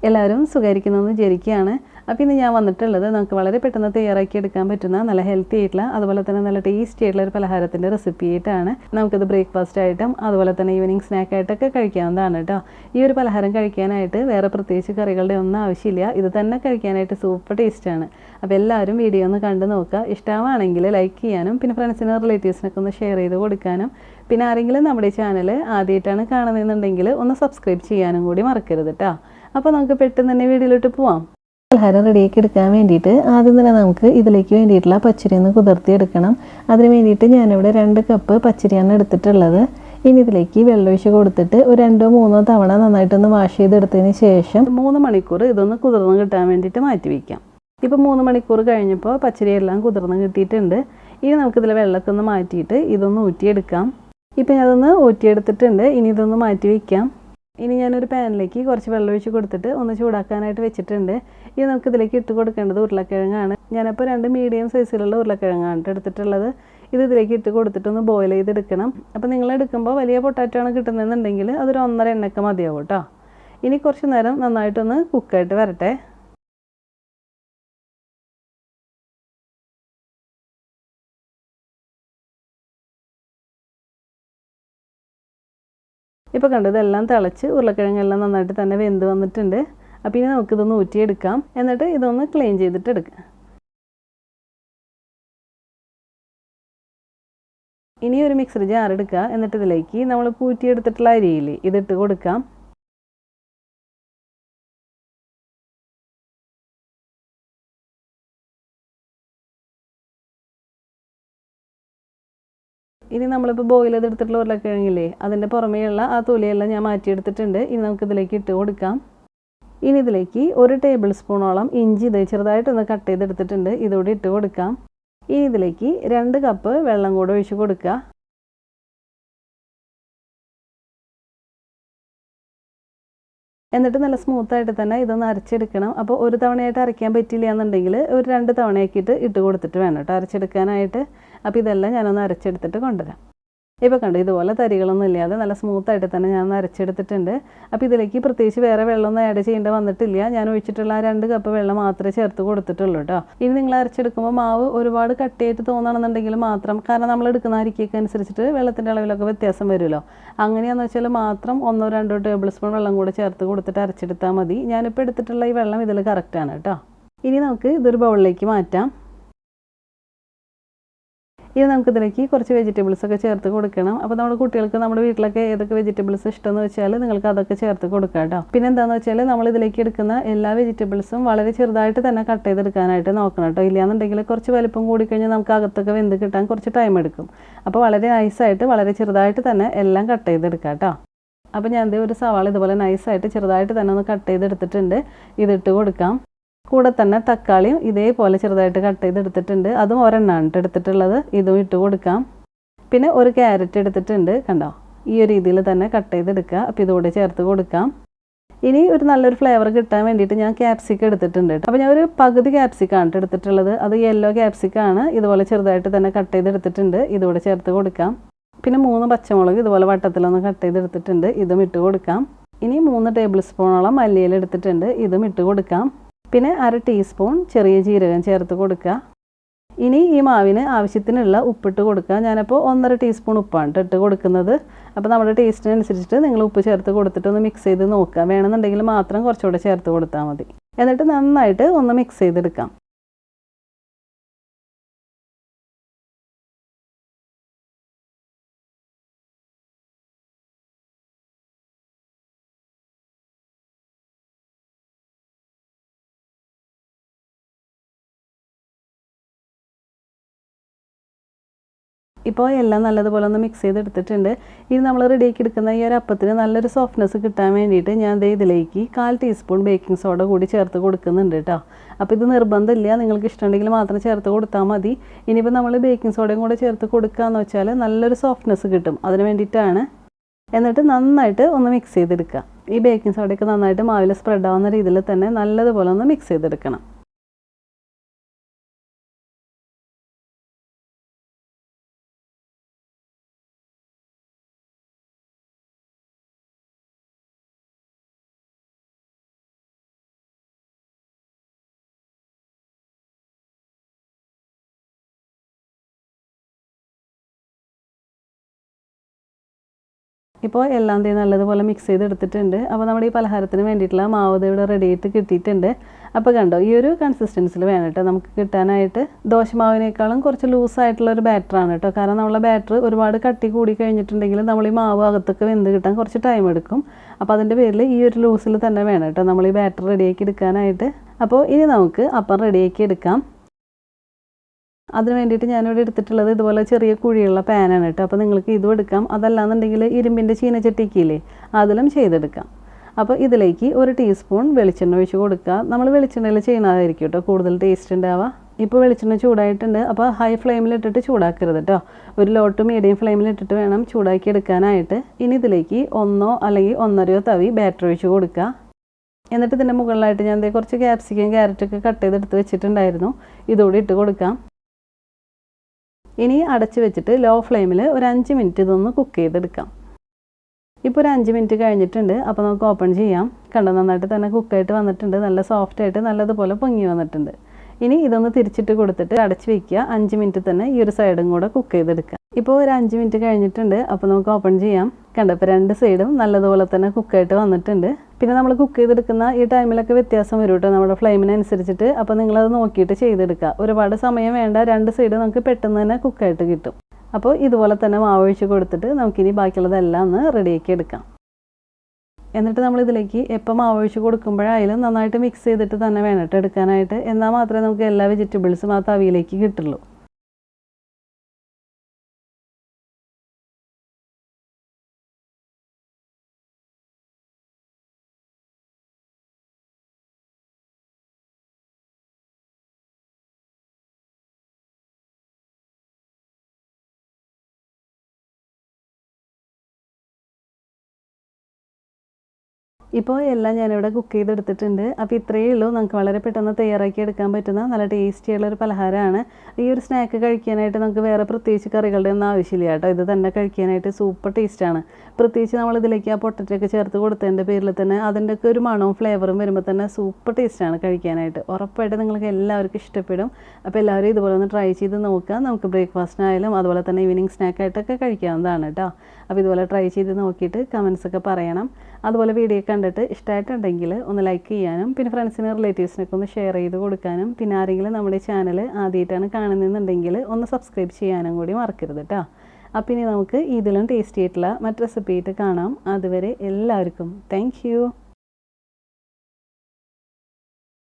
എല്ലാവരും സുഖമായിരിക്കണമെന്ന് വിചാരിക്കുകയാണ്. അപ്പോൾ ഇന്ന് ഞാൻ വന്നിട്ടുള്ളത് നമുക്ക് വളരെ പെട്ടെന്ന് തയ്യാറാക്കി എടുക്കാൻ പറ്റുന്ന നല്ല ഹെൽത്തി ആയിട്ടുള്ള അതുപോലെ തന്നെ നല്ല ടേസ്റ്റി ആയിട്ടുള്ള ഒരു പലഹാരത്തിൻ്റെ റെസിപ്പി ആയിട്ടാണ്. നമുക്കിത് ബ്രേക്ക്ഫാസ്റ്റ് ആയിട്ടും അതുപോലെ തന്നെ ഈവനിങ് സ്നാക്കായിട്ടൊക്കെ കഴിക്കാവുന്നതാണ് കേട്ടോ. ഈ ഒരു പലഹാരം കഴിക്കാനായിട്ട് വേറെ പ്രത്യേകിച്ച് കറികളുടെ ഒന്നും ആവശ്യമില്ല. ഇത് തന്നെ കഴിക്കാനായിട്ട് സൂപ്പർ ടേസ്റ്റാണ്. അപ്പോൾ എല്ലാവരും വീഡിയോ ഒന്ന് കണ്ടു നോക്കുക. ഇഷ്ടമാണെങ്കിൽ ലൈക്ക് ചെയ്യാനും പിന്നെ ഫ്രണ്ട്സിനും റിലേറ്റീവ്സിനൊക്കെ ഒന്ന് ഷെയർ ചെയ്ത് കൊടുക്കാനും പിന്നെ ആരെങ്കിലും നമ്മുടെ ചാനൽ ആദ്യമായിട്ടാണ് കാണുന്നതെന്നുണ്ടെങ്കിൽ ഒന്ന് സബ്സ്ക്രൈബ് ചെയ്യാനും കൂടി മറക്കരുത് കേട്ടോ. അപ്പോൾ നമുക്ക് പെട്ടെന്ന് തന്നെ വീഡിയോയിലോട്ട് പോവാം. പലഹാരം റെഡിയാക്കി എടുക്കാൻ വേണ്ടിയിട്ട് ആദ്യം തന്നെ നമുക്ക് ഇതിലേക്ക് വേണ്ടിയിട്ടുള്ള പച്ചരി ഒന്ന് കുതിർത്തി എടുക്കണം. അതിന് വേണ്ടിയിട്ട് ഞാനിവിടെ 2 കപ്പ് പച്ചരിയാണ് എടുത്തിട്ടുള്ളത്. ഇനി ഇതിലേക്ക് വെള്ളമൊഴിച്ച് കൊടുത്തിട്ട് ഒരു 2-3 തവണ നന്നായിട്ടൊന്ന് വാഷ് ചെയ്തെടുത്തതിന് ശേഷം 3 മണിക്കൂർ ഇതൊന്ന് കുതിർന്ന് കിട്ടാൻ വേണ്ടിയിട്ട് മാറ്റി വയ്ക്കാം. ഇപ്പോൾ 3 മണിക്കൂർ കഴിഞ്ഞപ്പോൾ പച്ചരിയെല്ലാം കുതിർന്ന് കിട്ടിയിട്ടുണ്ട്. ഇനി നമുക്കിതിൽ വെള്ളമൊക്കെ ഒന്ന് മാറ്റിയിട്ട് ഇതൊന്ന് ഊറ്റിയെടുക്കാം. ഇപ്പം ഞാനതൊന്ന് ഊറ്റിയെടുത്തിട്ടുണ്ട്. ഇനി ഇതൊന്ന് മാറ്റി വയ്ക്കാം. ഇനി ഞാനൊരു പാനിലേക്ക് കുറച്ച് വെള്ളം ഒഴിച്ച് കൊടുത്തിട്ട് ഒന്ന് ചൂടാക്കാനായിട്ട് വെച്ചിട്ടുണ്ട്. ഇനി നമുക്കിതിലേക്ക് ഇട്ട് കൊടുക്കേണ്ടത് ഉരുളക്കിഴങ്ങാണ്. ഞാനപ്പോൾ 2 മീഡിയം സൈസിലുള്ള ഉരുളക്കിഴങ്ങാണ് എടുത്തിട്ടുള്ളത്. ഇത് ഇതിലേക്ക് ഇട്ട് കൊടുത്തിട്ട് ഒന്ന് ബോയിൽ ചെയ്തെടുക്കണം. അപ്പോൾ നിങ്ങൾ എടുക്കുമ്പോൾ വലിയ പൊട്ടാറ്റോ ആണ് കിട്ടുന്നതെന്നുണ്ടെങ്കിൽ അതൊരു 1.5 എണ്ണയൊക്കെ മതിയാവും കേട്ടോ. ഇനി കുറച്ച് നേരം നന്നായിട്ടൊന്ന് കുക്കായിട്ട് വരട്ടെ. ഇപ്പോൾ കണ്ടു ഇതെല്ലാം തിളച്ച് ഉരുളക്കിഴങ്ങെല്ലാം നന്നായിട്ട് തന്നെ വെന്ത് വന്നിട്ടുണ്ട്. അപ്പോൾ ഇനി നമുക്കിതൊന്ന് ഊറ്റിയെടുക്കാം. എന്നിട്ട് ഇതൊന്ന് ക്ലീൻ ചെയ്തിട്ട് എടുക്കാം. ഇനി ഒരു മിക്സർ ജാർ എടുക്കുക. എന്നിട്ട് ഇതിലേക്ക് നമ്മൾ ഊറ്റിയെടുത്തിട്ടുള്ള അരിയിൽ ഇതിട്ട് കൊടുക്കാം. ഇനി നമ്മളിപ്പോൾ ബോയിൽ ചെയ്തെടുത്തിട്ടുള്ള ഉരുളക്കിഴങ്ങില്ലേ അതിൻ്റെ പുറമേയുള്ള ആ തൊലിയെല്ലാം ഞാൻ മാറ്റിയെടുത്തിട്ടുണ്ട്. ഇനി നമുക്കിതിലേക്ക് ഇട്ട് കൊടുക്കാം. ഇനി ഇതിലേക്ക് 1 ടേബിൾ സ്പൂണോളം ഇഞ്ചി ചെറുതായിട്ടൊന്ന് കട്ട് ചെയ്തെടുത്തിട്ടുണ്ട്. ഇതോടെ ഇട്ട് കൊടുക്കാം. ഇനി ഇതിലേക്ക് 2 കപ്പ് വെള്ളം കൂടെ ഒഴിച്ച് കൊടുക്കുക. എന്നിട്ട് നല്ല സ്മൂത്തായിട്ട് തന്നെ ഇതൊന്ന് അരച്ചെടുക്കണം. അപ്പോൾ ഒരു തവണയായിട്ട് അരയ്ക്കാൻ പറ്റില്ല എന്നുണ്ടെങ്കിൽ ഒരു 2 തവണയാക്കിയിട്ട് ഇട്ട് കൊടുത്തിട്ട് വേണം കേട്ടോ അരച്ചെടുക്കാനായിട്ട്. അപ്പോൾ ഇതെല്ലാം ഞാനൊന്ന് അരച്ചെടുത്തിട്ട് കൊണ്ടുവരാം. ഇപ്പോൾ കണ്ടു ഇതുപോലെ തരികളൊന്നും ഇല്ലാതെ നല്ല സ്മൂത്തായിട്ട് തന്നെ ഞാൻ അരച്ചെടുത്തിട്ടുണ്ട്. അപ്പോൾ ഇതിലേക്ക് പ്രത്യേകിച്ച് വേറെ വെള്ളമൊന്നും ആഡ് ചെയ്യേണ്ട വന്നിട്ടില്ല. ഞാൻ ഒഴിച്ചിട്ടുള്ള 2 കപ്പ് വെള്ളം മാത്രമേ ചേർത്ത് കൊടുത്തിട്ടുള്ളൂ കേട്ടോ. ഇനി നിങ്ങൾ അരച്ചെടുക്കുമ്പോൾ മാവ് ഒരുപാട് കട്ടിയായിട്ട് തോന്നണമെന്നുണ്ടെങ്കിൽ മാത്രം, കാരണം നമ്മൾ എടുക്കുന്ന അരിക്കൊക്കെ അനുസരിച്ചിട്ട് വെള്ളത്തിൻ്റെ അളവിലൊക്കെ വ്യത്യാസം വരുമല്ലോ. അങ്ങനെയാണെന്ന് വെച്ചാൽ മാത്രം 1-2 ടേബിൾ സ്പൂൺ വെള്ളം കൂടെ ചേർത്ത് കൊടുത്തിട്ട് അരച്ചെടുത്താൽ മതി. ഞാനിപ്പോൾ എടുത്തിട്ടുള്ള ഈ വെള്ളം ഇതിൽ കറക്റ്റാണ് കേട്ടോ. ഇനി നമുക്ക് ഇതൊരു ബൗളിലേക്ക് മാറ്റാം. ഇനി നമുക്കിതിലേക്ക് കുറച്ച് വെജിറ്റബിൾസൊക്കെ ചേർത്ത് കൊടുക്കണം. അപ്പോൾ നമ്മുടെ കുട്ടികൾക്ക് നമ്മുടെ വീട്ടിലൊക്കെ ഏതൊക്കെ വെജിറ്റബിൾസ് ഇഷ്ടമെന്ന് വെച്ചാൽ നിങ്ങൾക്ക് അതൊക്കെ ചേർത്ത് കൊടുക്കാം കേട്ടോ. പിന്നെ എന്താണെന്ന് വെച്ചാൽ നമ്മൾ ഇതിലേക്ക് എടുക്കുന്ന എല്ലാ വെജിറ്റബിൾസും വളരെ ചെറുതായിട്ട് തന്നെ കട്ട് ചെയ്തെടുക്കാനായിട്ട് നോക്കണം കേട്ടോ. ഇല്ലയെന്നുണ്ടെങ്കിൽ കുറച്ച് വലിപ്പം കൂടിക്കഴിഞ്ഞാൽ നമുക്ക് അകത്തൊക്കെ വെന്ത് കിട്ടാൻ കുറച്ച് ടൈം എടുക്കും. അപ്പോൾ വളരെ നൈസായിട്ട് വളരെ ചെറുതായിട്ട് തന്നെ എല്ലാം കട്ട് ചെയ്തെടുക്കാം കേട്ടോ. അപ്പോൾ ഞാൻ ഒരു സവാള ഇതുപോലെ നൈസായിട്ട് ചെറുതായിട്ട് തന്നെ ഒന്ന് കട്ട് ചെയ്തെടുത്തിട്ടുണ്ട്. ഇതിട്ട് കൊടുക്കാം. കൂടെ തന്നെ തക്കാളിയും ഇതേപോലെ ചെറുതായിട്ട് കട്ട് ചെയ്തെടുത്തിട്ടുണ്ട്. അതും ഒരെണ്ണമാണ് എടുത്തിട്ടുള്ളത്. ഇതും ഇട്ട് കൊടുക്കാം. പിന്നെ ഒരു ക്യാരറ്റ് എടുത്തിട്ടുണ്ട്. കണ്ടോ ഈ ഒരു രീതിയിൽ തന്നെ കട്ട് ചെയ്തെടുക്കുക. അപ്പോൾ ഇതുകൂടെ ചേർത്ത് കൊടുക്കാം. ഇനി ഒരു നല്ലൊരു ഫ്ലേവർ കിട്ടാൻ വേണ്ടിയിട്ട് ഞാൻ ക്യാപ്സിക്കം എടുത്തിട്ടുണ്ട്. അപ്പോൾ ഞാൻ ഒരു പകുതി ക്യാപ്സിക്കാണ് എടുത്തിട്ടുള്ളത്. അത് യെല്ലോ ക്യാപ്സിക്കാണ്. ഇതുപോലെ ചെറുതായിട്ട് തന്നെ കട്ട് ചെയ്തെടുത്തിട്ടുണ്ട്. ഇതുകൂടെ ചേർത്ത് കൊടുക്കാം. പിന്നെ 3 പച്ചമുളക് ഇതുപോലെ വട്ടത്തിലൊന്ന് കട്ട് ചെയ്തെടുത്തിട്ടുണ്ട്. ഇതും ഇട്ട് കൊടുക്കാം. ഇനി 3 ടേബിൾ സ്പൂണോളം മല്ലിയില എടുത്തിട്ടുണ്ട്. ഇതും ഇട്ട് കൊടുക്കാം. പിന്നെ 1/2 ടീസ്പൂൺ ചെറിയ ജീരകം ചേർത്ത് കൊടുക്കുക. ഇനി ഈ മാവിന് ആവശ്യത്തിനുള്ള ഉപ്പിട്ട് കൊടുക്കുക. ഞാനപ്പോൾ 1.5 ടീസ്പൂൺ ഉപ്പാണ് ഇട്ട് കൊടുക്കുന്നത്. അപ്പോൾ നമ്മുടെ ടേസ്റ്റിനനുസരിച്ചിട്ട് നിങ്ങൾ ഉപ്പ് ചേർത്ത് കൊടുത്തിട്ട് ഒന്ന് മിക്സ് ചെയ്ത് നോക്കുക. വേണമെന്നുണ്ടെങ്കിൽ മാത്രം കുറച്ചുകൂടെ ചേർത്ത് കൊടുത്താൽ മതി. എന്നിട്ട് നന്നായിട്ട് ഒന്ന് മിക്സ് ചെയ്തെടുക്കാം. ഇപ്പോൾ എല്ലാം നല്ലതുപോലെ ഒന്ന് മിക്സ് ചെയ്തെടുത്തിട്ടുണ്ട്. ഇത് നമ്മൾ റെഡിയാക്കി എടുക്കുന്ന ഈ ഒരു അപ്പത്തിന് നല്ലൊരു സോഫ്റ്റ്നെസ് കിട്ടാൻ വേണ്ടിയിട്ട് ഞാൻ ഇതിലേക്ക് 1/4 ടീസ്പൂൺ ബേക്കിംഗ് സോഡ കൂടി ചേർത്ത് കൊടുക്കുന്നുണ്ട് കേട്ടോ. അപ്പോൾ ഇത് നിർബന്ധമില്ല, നിങ്ങൾക്ക് ഇഷ്ടമുണ്ടെങ്കിൽ മാത്രം ചേർത്ത് കൊടുത്താൽ മതി. ഇനിയിപ്പോൾ നമ്മൾ ബേക്കിംഗ് സോഡയും കൂടെ ചേർത്ത് കൊടുക്കുകയെന്ന് വെച്ചാൽ നല്ലൊരു സോഫ്റ്റ്നെസ് കിട്ടും. അതിന് വേണ്ടിയിട്ടാണ്. എന്നിട്ട് നന്നായിട്ട് ഒന്ന് മിക്സ് ചെയ്തെടുക്കുക. ഈ ബേക്കിംഗ് സോഡയൊക്കെ നന്നായിട്ട് മാവിൽ സ്പ്രെഡ് ആവുന്ന രീതിയിൽ തന്നെ നല്ലതുപോലെ ഒന്ന് മിക്സ് ചെയ്തെടുക്കണം. ഇപ്പോൾ എല്ലാം നല്ലതുപോലെ മിക്സ് ചെയ്തെടുത്തിട്ടുണ്ട്. അപ്പോൾ നമ്മുടെ ഈ പലഹാരത്തിന് വേണ്ടിയിട്ടുള്ള മാവ് ഇവിടെ റെഡി ആയിട്ട് കിട്ടിയിട്ടുണ്ട്. അപ്പോൾ കണ്ടോ, ഈ ഒരു കൺസിസ്റ്റൻസിൽ വേണം കേട്ടോ നമുക്ക് കിട്ടാനായിട്ട്. ദോശമാവിനേക്കാളും കുറച്ച് ലൂസായിട്ടുള്ളൊരു ബാറ്ററാണ് കേട്ടോ. കാരണം നമ്മളെ ബാറ്റർ ഒരുപാട് കട്ടി കൂടി കഴിഞ്ഞിട്ടുണ്ടെങ്കിൽ നമ്മൾ ഈ മാവ് അകത്തൊക്കെ വെന്ത് കിട്ടാൻ കുറച്ച് ടൈം എടുക്കും. അപ്പോൾ അതിൻ്റെ പേരിൽ ഈ ഒരു ലൂസിൽ തന്നെ വേണം കേട്ടോ നമ്മൾ ഈ ബാറ്റർ റെഡിയാക്കി എടുക്കാനായിട്ട്. അപ്പോൾ ഇനി നമുക്ക് അപ്പം റെഡിയാക്കി എടുക്കാം. അതിന് വേണ്ടിയിട്ട് ഞാനിവിടെ എടുത്തിട്ടുള്ളത് ഇതുപോലെ ചെറിയ കുഴിയുള്ള പാനാണ് കേട്ടോ. അപ്പോൾ നിങ്ങൾക്ക് ഇതും എടുക്കാം, അതല്ലാന്നുണ്ടെങ്കിൽ ഇരുമ്പിൻ്റെ ചീനച്ചട്ടിക്കില്ലേ അതിലും ചെയ്തെടുക്കാം. അപ്പോൾ ഇതിലേക്ക് 1 ടീസ്പൂൺ വെളിച്ചെണ്ണ ഒഴിച്ച് കൊടുക്കുക. നമ്മൾ വെളിച്ചെണ്ണയിൽ ചെയ്യുന്നതായിരിക്കും കേട്ടോ കൂടുതൽ ടേസ്റ്റ് ഉണ്ടാവുക. ഇപ്പോൾ വെളിച്ചെണ്ണ ചൂടായിട്ടുണ്ട്. അപ്പോൾ ഹൈ ഫ്ലെയിമിലിട്ടിട്ട് ചൂടാക്കരുത് കേട്ടോ. ഒരു ലോ ടു മീഡിയം ഫ്ലെയിമിലിട്ടിട്ട് വേണം ചൂടാക്കി എടുക്കാനായിട്ട്. ഇനി ഇതിലേക്ക് 1 അല്ലെങ്കിൽ 1.5 തവി ബാറ്റർ ഒഴിച്ച് കൊടുക്കുക. എന്നിട്ട് ഇതിൻ്റെ മുകളിലായിട്ട് ഞാൻ കുറച്ച് ക്യാപ്സിക്കം ക്യാരറ്റൊക്കെ കട്ട് ചെയ്തെടുത്ത് വെച്ചിട്ടുണ്ടായിരുന്നു, ഇതുകൂടി ഇട്ട് കൊടുക്കാം. ഇനി അടച്ച് വെച്ചിട്ട് ലോ ഫ്ലെയിമിൽ ഒരു 5 മിനിറ്റ് ഇതൊന്ന് കുക്ക് ചെയ്തെടുക്കാം. ഇപ്പോൾ ഒരു 5 മിനിറ്റ് കഴിഞ്ഞിട്ടുണ്ട്. അപ്പോൾ നമുക്ക് ഓപ്പൺ ചെയ്യാം. കണ്ടോ, നന്നായിട്ട് തന്നെ കുക്കായിട്ട് വന്നിട്ടുണ്ട്. നല്ല സോഫ്റ്റായിട്ട് നല്ലതുപോലെ പൊങ്ങി വന്നിട്ടുണ്ട്. ഇനി ഇതൊന്ന് തിരിച്ചിട്ട് കൊടുത്തിട്ട് അടച്ച് വയ്ക്കുക. 5 മിനിറ്റ് തന്നെ ഈ ഒരു സൈഡും കൂടെ കുക്ക് ചെയ്തെടുക്കുക. ഇപ്പോൾ ഒരു 5 മിനിറ്റ് കഴിഞ്ഞിട്ടുണ്ട്. അപ്പോൾ നമുക്ക് ഓപ്പൺ ചെയ്യാം. കണ്ടോ, ഇപ്പോൾ 2 സൈഡും നല്ലതുപോലെ തന്നെ കുക്കായിട്ട് വന്നിട്ടുണ്ട്. പിന്നെ നമ്മൾ കുക്ക് ചെയ്തെടുക്കുന്ന ഈ ടൈമിലൊക്കെ വ്യത്യാസം വരും കേട്ടോ നമ്മുടെ ഫ്ലെയിമിനനുസരിച്ചിട്ട്. അപ്പോൾ നിങ്ങളത് നോക്കിയിട്ട് ചെയ്തെടുക്കുക. ഒരുപാട് സമയം വേണ്ട, 2 സൈഡ് നമുക്ക് പെട്ടെന്ന് തന്നെ കുക്കായിട്ട് കിട്ടും. അപ്പോൾ ഇതുപോലെ തന്നെ മാവ് ഒഴിച്ച് കൊടുത്തിട്ട് നമുക്കിനി ബാക്കിയുള്ളതെല്ലാം ഒന്ന് റെഡിയാക്കി എടുക്കാം. എന്നിട്ട് നമ്മളിതിലേക്ക് എപ്പോൾ മാവ് ഒഴിച്ച് കൊടുക്കുമ്പോഴായാലും നന്നായിട്ട് മിക്സ് ചെയ്തിട്ട് തന്നെ വേണം കേട്ടോ എടുക്കാനായിട്ട്. എന്നാൽ മാത്രമേ നമുക്ക് എല്ലാ വെജിറ്റബിൾസും ആ തവിയിലേക്ക് കിട്ടുള്ളൂ. ഇപ്പോൾ എല്ലാം ഞാനിവിടെ കുക്ക് ചെയ്തെടുത്തിട്ടുണ്ട്. അപ്പോൾ ഇത്രയേ ഉള്ളൂ. നമുക്ക് വളരെ പെട്ടെന്ന് തയ്യാറാക്കി എടുക്കാൻ പറ്റുന്ന നല്ല ടേസ്റ്റി ഉള്ളൊരു പലഹാരമാണ്. ഈ ഒരു സ്നാക്ക് കഴിക്കാനായിട്ട് നമുക്ക് വേറെ പ്രത്യേകിച്ച് കറികളുടെ ഒന്നും ആവശ്യമില്ല കേട്ടോ. ഇത് തന്നെ കഴിക്കാനായിട്ട് സൂപ്പർ ടേസ്റ്റാണ്. പ്രത്യേകിച്ച് നമ്മളിതിലേക്ക് ആ പൊട്ടറ്റൊക്കെ ചേർത്ത് കൊടുത്തതിൻ്റെ പേരിൽ തന്നെ അതിൻ്റെയൊക്കെ ഒരു മണവും ഫ്ലേവറും വരുമ്പോൾ തന്നെ സൂപ്പർ ടേസ്റ്റാണ് കഴിക്കാനായിട്ട്. ഉറപ്പായിട്ട് നിങ്ങൾക്ക് എല്ലാവർക്കും ഇഷ്ടപ്പെടും. അപ്പോൾ എല്ലാവരും ഇതുപോലെ ഒന്ന് ട്രൈ ചെയ്ത് നോക്കുക. നമുക്ക് ബ്രേക്ക്ഫാസ്റ്റിനായാലും അതുപോലെ തന്നെ ഈവനിങ് സ്നാക്കായിട്ടൊക്കെ കഴിക്കാവുന്നതാണ് കേട്ടോ. അപ്പോൾ ഇതുപോലെ ട്രൈ ചെയ്ത് നോക്കിയിട്ട് കമൻസൊക്കെ പറയണം. അതുപോലെ വീഡിയോ കണ്ടിട്ട് ഇഷ്ടമായിട്ടുണ്ടെങ്കിൽ ഒന്ന് ലൈക്ക് ചെയ്യാനും പിന്നെ ഫ്രണ്ട്സിനും റിലേറ്റീവ്സിനൊക്കെ ഒന്ന് ഷെയർ ചെയ്ത് കൊടുക്കാനും പിന്നെ ആരെങ്കിലും നമ്മുടെ ചാനൽ ആദ്യമായിട്ടാണ് കാണുന്നതെന്നുണ്ടെങ്കിൽ ഒന്ന് സബ്സ്ക്രൈബ് ചെയ്യാനും കൂടി മറക്കരുത് കേട്ടോ. അപ്പം ഇനി നമുക്ക് ഇതിലും ടേസ്റ്റി ആയിട്ടുള്ള മറ്റ് റെസിപ്പി ആയിട്ട് കാണാം. അതുവരെ എല്ലാവർക്കും താങ്ക് യു.